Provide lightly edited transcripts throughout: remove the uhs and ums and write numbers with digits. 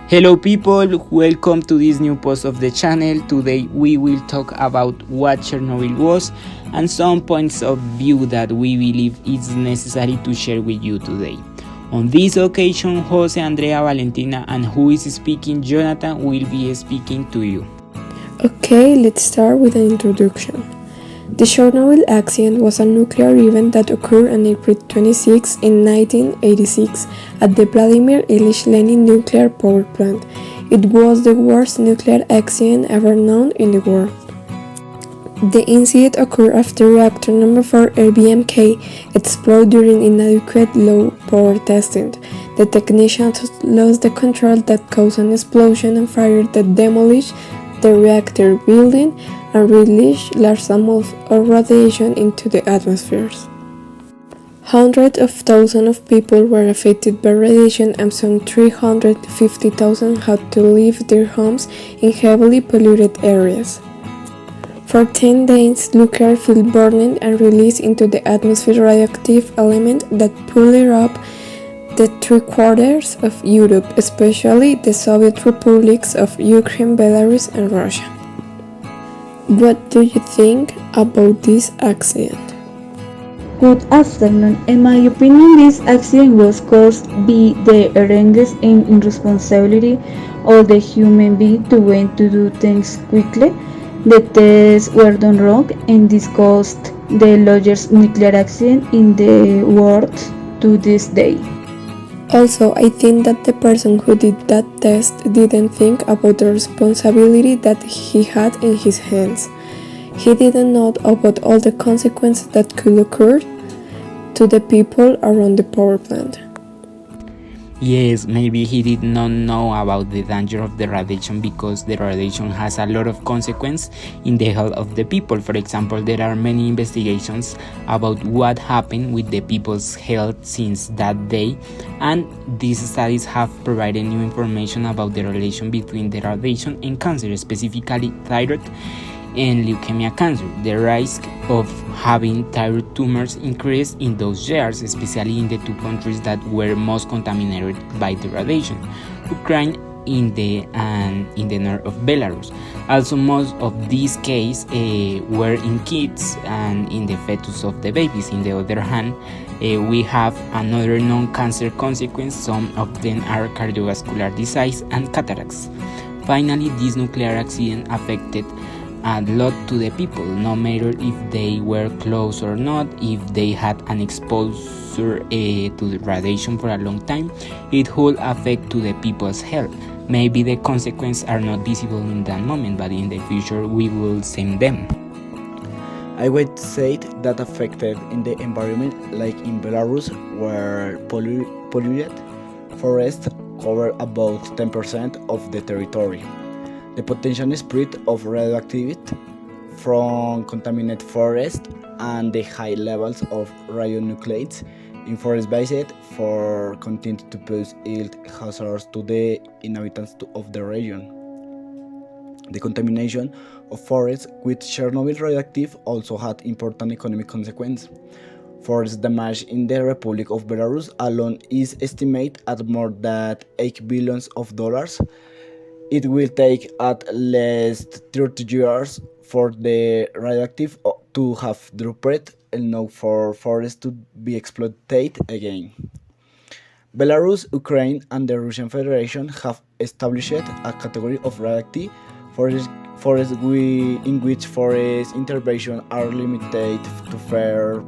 Hello people, welcome to this new post of the channel. Today we will talk about what Chernobyl was and some points of view that we believe is necessary to share with you today. On this occasion, Jose, Andrea, Valentina and who is speaking, Jonathan, will be speaking to you. Okay, let's start with an introduction. The Chernobyl accident was a nuclear event that occurred on April 26 in 1986 at the Vladimir Ilyich Lenin nuclear power plant. It was the worst nuclear accident ever known in the world. The incident occurred after reactor number 4 RBMK exploded during inadequate low power testing. The technicians lost the control that caused an explosion and fire that demolished the reactor building and released large amounts of radiation into the atmosphere. Hundreds of thousands of people were affected by radiation and some 350,000 had to leave their homes in heavily polluted areas. For 10 days, nuclear fuel burned and released into the atmosphere radioactive element that pulled up the three-quarters of Europe, especially the Soviet republics of Ukraine, Belarus, and Russia. What do you think about this accident? Good afternoon. In my opinion, this accident was caused by the erroneous and irresponsibility of the human being to want to do things quickly. The tests were done wrong, and this caused the largest nuclear accident in the world to this day. Also, I think that the person who did that test didn't think about the responsibility that he had in his hands. He didn't know about all the consequences that could occur to the people around the power plant. Yes, maybe he did not know about the danger of the radiation because the radiation has a lot of consequence in the health of the people. For example, there are many investigations about what happened with the people's health since that day, and these studies have provided new information about the relation between the radiation and cancer, specifically thyroid and leukemia cancer. The risk of having thyroid tumors increased in those years, especially in the two countries that were most contaminated by the radiation, Ukraine in the north of Belarus. Also, most of these cases were in kids and in the fetus of the babies. In the other hand, we have another non-cancer consequence. Some of them are cardiovascular disease and cataracts. Finally, this nuclear accident affected a lot to the people, no matter if they were close or not, if they had an exposure to the radiation for a long time, it would affect to the people's health. Maybe the consequences are not visible in that moment, but in the future we will see them. I would say that affected in the environment, like in Belarus, where polluted forests cover about 10% of the territory. The potential spread of radioactivity from contaminated forest and the high levels of radionuclides in forest based for continue to pose health hazards to the inhabitants of the region. The contamination of forests with Chernobyl radioactive also had important economic consequences. Forest damage in the Republic of Belarus alone is estimated at more than $8 billion. It will take at least 30 years for the radioactive to have dropped enough for forests to be exploited again. Belarus, Ukraine, and the Russian Federation have established a category of radioactive forests in which forest interventions are limited to fair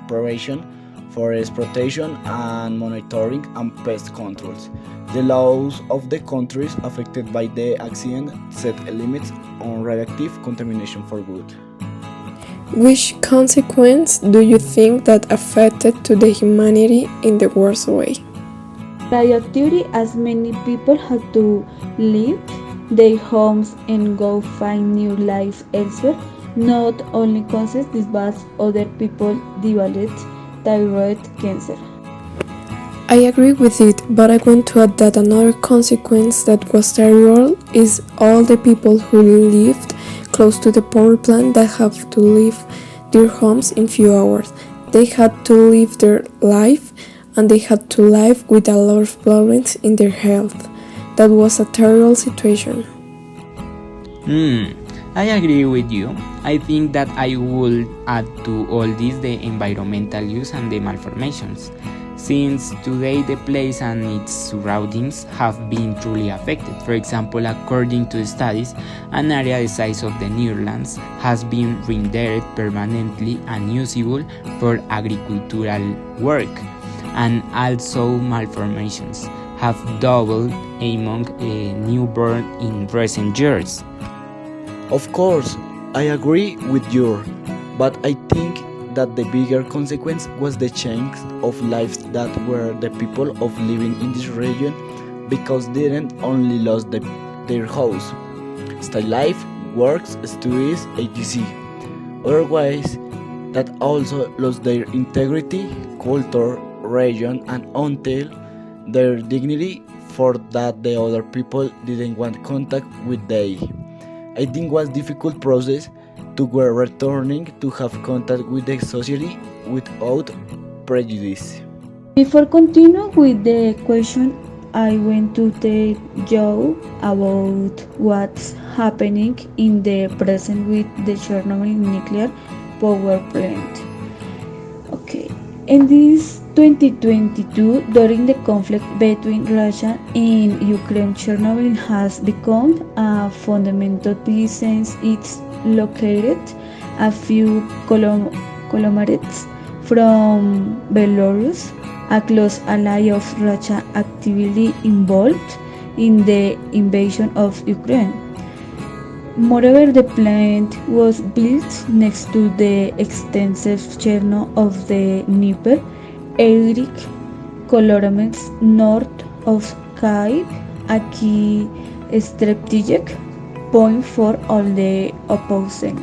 prevention, forest protection, and monitoring and pest controls. The laws of the countries affected by the accident set limits on radioactive contamination for good. Which consequence do you think that affected to the humanity in the worst way? Radioactivity, as many people had to leave their homes and go find new life elsewhere, not only causes this but other people developed thyroid cancer. I agree with it, but I want to add that another consequence that was terrible is all the people who lived close to the power plant that have to leave their homes in few hours. They had to live their life and they had to live with a lot of problems in their health. That was a terrible situation. I agree with you. I think that I would add to all this the environmental use and the malformations, since today the place and its surroundings have been truly affected. For example, according to studies, an area the size of the Netherlands has been rendered permanently unusable for agricultural work, and also malformations have doubled among newborn in recent years. Of course, I agree with you, but I think that the bigger consequence was the change of lives that were the people of living in this region because they didn't only lost their house, style life, works, studies, etc. Otherwise, that also lost their integrity, culture, region, and until their dignity for that the other people didn't want contact with they. I think was difficult process to were returning to have contact with the society without prejudice. Before continue with the question, I want to tell you about what's happening in the present with the Chernobyl nuclear power plant. Okay. In this 2022, during the conflict between Russia and Ukraine, Chernobyl has become a fundamental place since it's located a few kilometers from Belarus, a close ally of Russia actively involved in the invasion of Ukraine. Moreover, the plant was built next to the extensive channel of the Dnieper, 8 kilometers north of Kyiv, a key strategic point for all the opposing.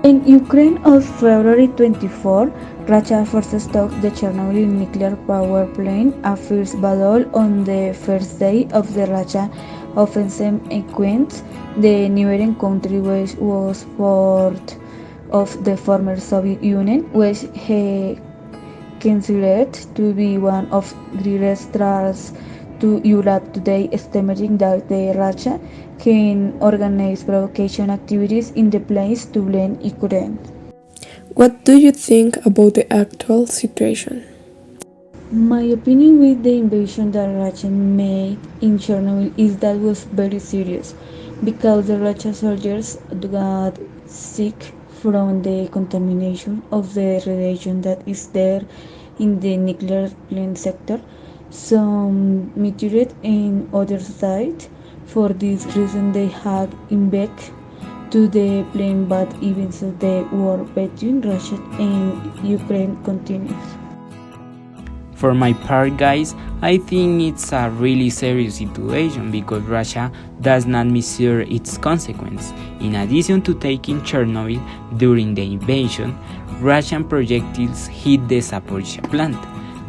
In Ukraine on February 24, Russia forces took the Chernobyl nuclear power plant, a fierce battle on the first day of the Russia offensive against the neighboring country, which was part of the former Soviet Union, which he considered to be one of greatest threats to Europe today, estimating that the Russia can organize provocation activities in the place to blame Ukraine. What do you think about the actual situation? My opinion with the invasion that Russia made in Chernobyl is that was very serious because the Russian soldiers got sick from the contamination of the radiation that is there in the nuclear plant sector. Some meteorite in other side. For this reason, they had back to the plane, but even so, the war between Russia and Ukraine continues. For my part, guys, I think it's a really serious situation because Russia does not measure its consequence. In addition to taking Chernobyl during the invasion, Russian projectiles hit the Zaporizhzhia plant,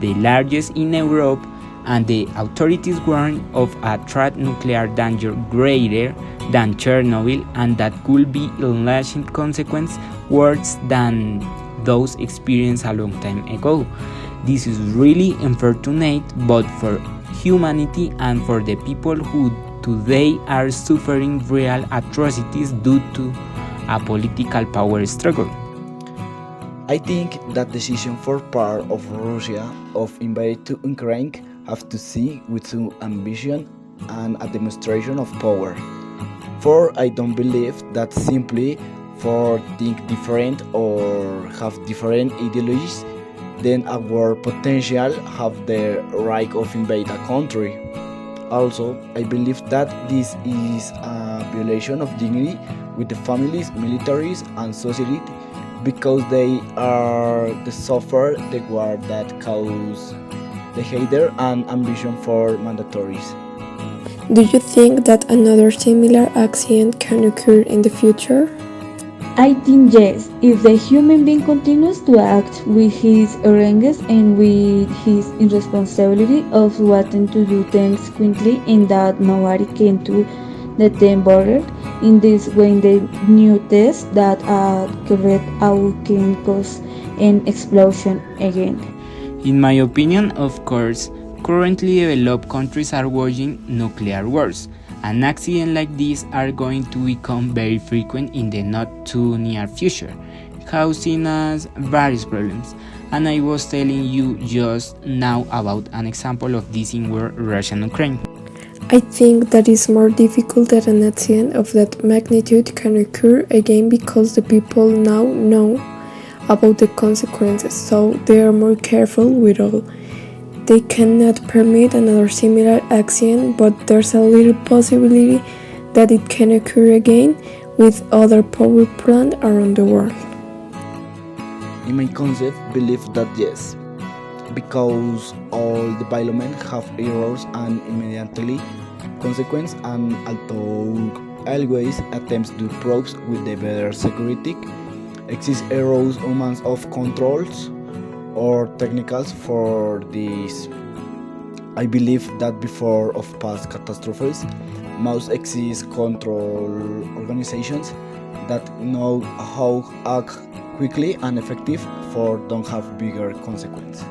the largest in Europe, and the authorities warn of a threat nuclear danger greater than Chernobyl and that could be lasting consequences worse than those experienced a long time ago. This is really unfortunate both for humanity and for the people who today are suffering real atrocities due to a political power struggle. I think that decision for part of Russia of invade to Ukraine have to see with some ambition and a demonstration of power. For I don't believe that simply for think different or have different ideologies then our potential have the right of invade a country. Also, I believe that this is a violation of dignity with the families, militaries, and society because they are the suffer the war that cause the hatred and ambition for mandatories. Do you think that another similar accident can occur in the future? I think yes, if the human being continues to act with his arrogance and with his irresponsibility of wanting to do things quickly and that nobody can do the them border, in this way the new tests that are correct out can cause an explosion again. In my opinion, of course, Currently developed countries are waging nuclear wars. An accident like this are going to become very frequent in the not too near future, causing us various problems. And I was telling you just now about an example of this in war Russia and Ukraine. I think that is more difficult that an accident of that magnitude can occur again because the people now know about the consequences, so they are more careful with all. They cannot permit another similar accident, but there's a little possibility that it can occur again with other power plants around the world. In my concept, believe that yes, because all development have errors and immediately consequence, and although always attempts to probe with the better security, exist errors humans of controls or technicals for this. I believe that before of past catastrophes, must exist control organizations that know how act quickly and effective for don't have bigger consequences.